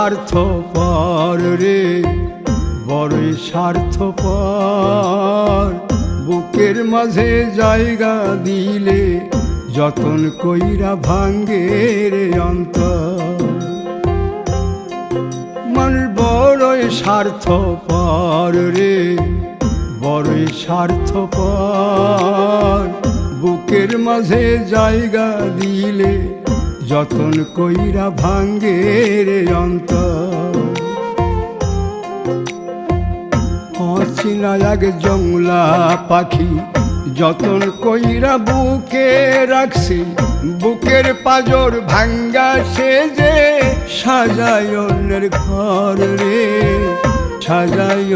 স্বার্থপর রে, বড়ই স্বার্থপর। বুকের মাঝে জায়গা দিলে যতন কইরা ভাঙ্গে রে অন্তর। মানুষ বড়ই স্বার্থপর রে, বড়ই স্বার্থপর। বুকের মাঝে জায়গা দিলে যতন কইরা ভাঙ্গে রে অন্তর। অচিনা এক জংলা পাখি যতন কইরা বুকে রাখছি, বুকের পাজর ভাঙ্গা সে যে সাজায় অন্যের ঘর রে, সাজায়